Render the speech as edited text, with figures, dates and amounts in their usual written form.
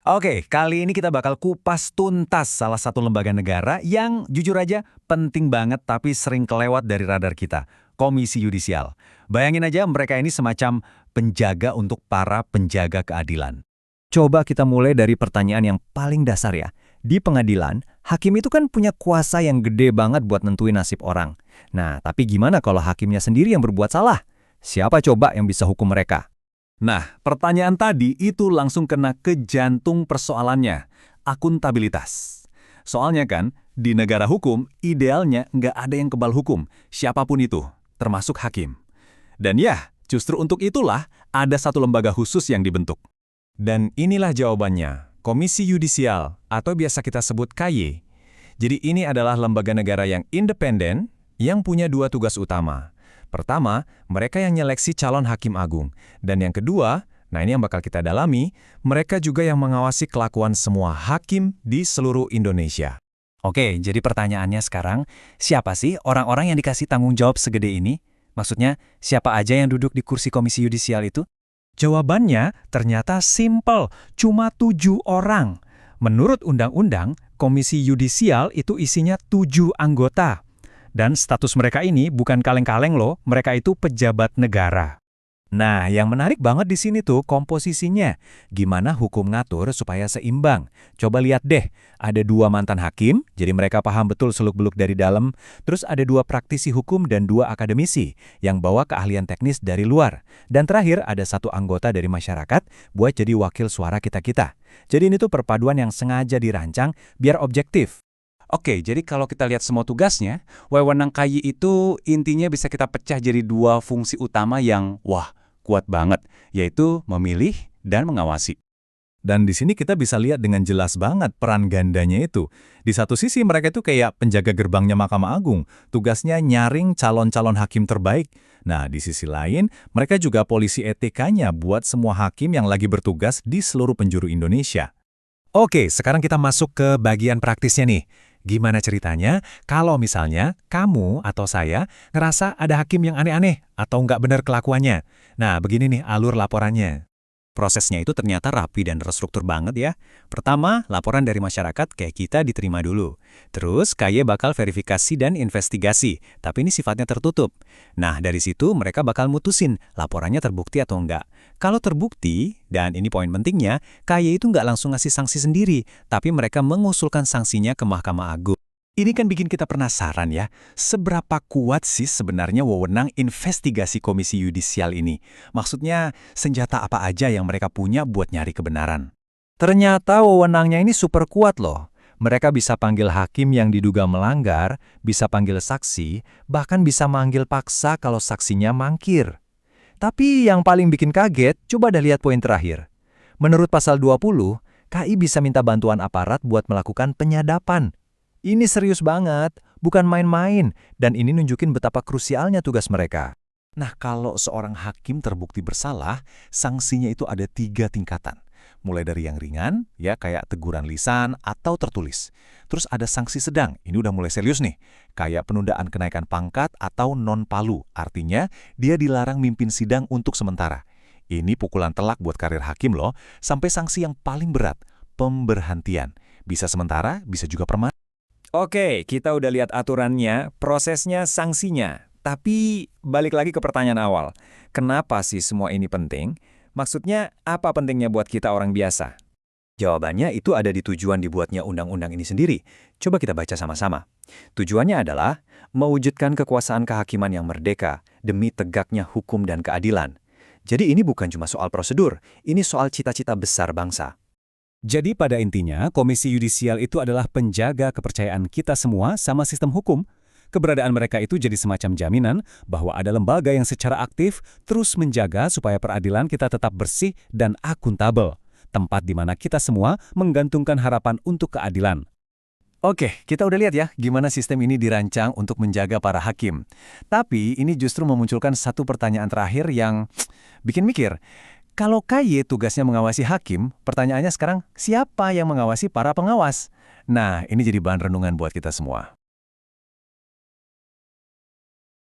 Oke, kali ini kita bakal kupas tuntas salah satu lembaga negara yang jujur aja penting banget tapi sering kelewat dari radar kita. Komisi Yudisial. Bayangin aja mereka ini semacam penjaga untuk para penjaga keadilan. Coba kita mulai dari pertanyaan yang paling dasar ya. Di pengadilan, hakim itu kan punya kuasa yang gede banget buat nentuin nasib orang. Nah, tapi gimana kalau hakimnya sendiri yang berbuat salah? Siapa coba yang bisa hukum mereka? Nah, pertanyaan tadi itu langsung kena ke jantung persoalannya, akuntabilitas. Soalnya kan, di negara hukum, idealnya nggak ada yang kebal hukum, siapapun itu, termasuk hakim. Dan ya, justru untuk itulah ada satu lembaga khusus yang dibentuk. Dan inilah jawabannya, Komisi Yudisial, atau biasa kita sebut KY. Jadi ini adalah lembaga negara yang independen, yang punya dua tugas utama. Pertama, mereka yang nyeleksi calon hakim agung. Dan yang kedua, nah ini yang bakal kita dalami, mereka juga yang mengawasi kelakuan semua hakim di seluruh Indonesia. Oke, jadi pertanyaannya sekarang, siapa sih orang-orang yang dikasih tanggung jawab segede ini? Maksudnya, siapa aja yang duduk di kursi Komisi Yudisial itu? Jawabannya ternyata simpel, cuma 7 orang. Menurut undang-undang, Komisi Yudisial itu isinya 7 anggota. Dan status mereka ini bukan kaleng-kaleng loh, mereka itu pejabat negara. Nah, yang menarik banget di sini tuh komposisinya. Gimana hukum ngatur supaya seimbang? Coba lihat deh, ada 2 mantan hakim, jadi mereka paham betul seluk-beluk dari dalam. Terus ada 2 praktisi hukum dan 2 akademisi, yang bawa keahlian teknis dari luar. Dan terakhir ada 1 anggota dari masyarakat buat jadi wakil suara kita-kita. Jadi ini tuh perpaduan yang sengaja dirancang biar objektif. Oke, jadi kalau kita lihat semua tugasnya, wewenang KY itu intinya bisa kita pecah jadi 2 fungsi utama yang, wah, kuat banget, yaitu memilih dan mengawasi. Dan di sini kita bisa lihat dengan jelas banget peran gandanya itu. Di satu sisi mereka itu kayak penjaga gerbangnya Mahkamah Agung, tugasnya nyaring calon-calon hakim terbaik. Nah, di sisi lain, mereka juga polisi etikanya buat semua hakim yang lagi bertugas di seluruh penjuru Indonesia. Oke, sekarang kita masuk ke bagian praktisnya nih. Gimana ceritanya kalau misalnya kamu atau saya ngerasa ada hakim yang aneh-aneh atau nggak benar kelakuannya? Nah, begini nih alur laporannya. Prosesnya itu ternyata rapi dan terstruktur banget ya. Pertama, laporan dari masyarakat kayak kita diterima dulu. Terus, KY bakal verifikasi dan investigasi, tapi ini sifatnya tertutup. Nah, dari situ mereka bakal mutusin laporannya terbukti atau enggak. Kalau terbukti, dan ini poin pentingnya, KY itu nggak langsung ngasih sanksi sendiri, tapi mereka mengusulkan sanksinya ke Mahkamah Agung. Ini kan bikin kita penasaran ya, seberapa kuat sih sebenarnya wewenang investigasi Komisi Yudisial ini? Maksudnya, senjata apa aja yang mereka punya buat nyari kebenaran? Ternyata wewenangnya ini super kuat loh. Mereka bisa panggil hakim yang diduga melanggar, bisa panggil saksi, bahkan bisa manggil paksa kalau saksinya mangkir. Tapi yang paling bikin kaget, coba dah lihat poin terakhir. Menurut pasal 20, KI bisa minta bantuan aparat buat melakukan penyadapan. Ini serius banget, bukan main-main, dan ini nunjukin betapa krusialnya tugas mereka. Nah, kalau seorang hakim terbukti bersalah, sanksinya itu ada 3 tingkatan. Mulai dari yang ringan, ya kayak teguran lisan atau tertulis. Terus ada sanksi sedang, ini udah mulai serius nih, kayak penundaan kenaikan pangkat atau non-palu, artinya dia dilarang mimpin sidang untuk sementara. Ini pukulan telak buat karir hakim loh, sampai sanksi yang paling berat, pemberhentian. Bisa sementara, bisa juga permanen. Oke, kita udah lihat aturannya, prosesnya, sanksinya. Tapi balik lagi ke pertanyaan awal. Kenapa sih semua ini penting? Maksudnya, apa pentingnya buat kita orang biasa? Jawabannya itu ada di tujuan dibuatnya undang-undang ini sendiri. Coba kita baca sama-sama. Tujuannya adalah mewujudkan kekuasaan kehakiman yang merdeka demi tegaknya hukum dan keadilan. Jadi ini bukan cuma soal prosedur, ini soal cita-cita besar bangsa. Jadi pada intinya, Komisi Yudisial itu adalah penjaga kepercayaan kita semua sama sistem hukum. Keberadaan mereka itu jadi semacam jaminan bahwa ada lembaga yang secara aktif terus menjaga supaya peradilan kita tetap bersih dan akuntabel. Tempat di mana kita semua menggantungkan harapan untuk keadilan. Oke, kita udah lihat ya gimana sistem ini dirancang untuk menjaga para hakim. Tapi ini justru memunculkan satu pertanyaan terakhir yang bikin mikir. Kalau KY tugasnya mengawasi hakim, pertanyaannya sekarang, siapa yang mengawasi para pengawas? Nah, ini jadi bahan renungan buat kita semua.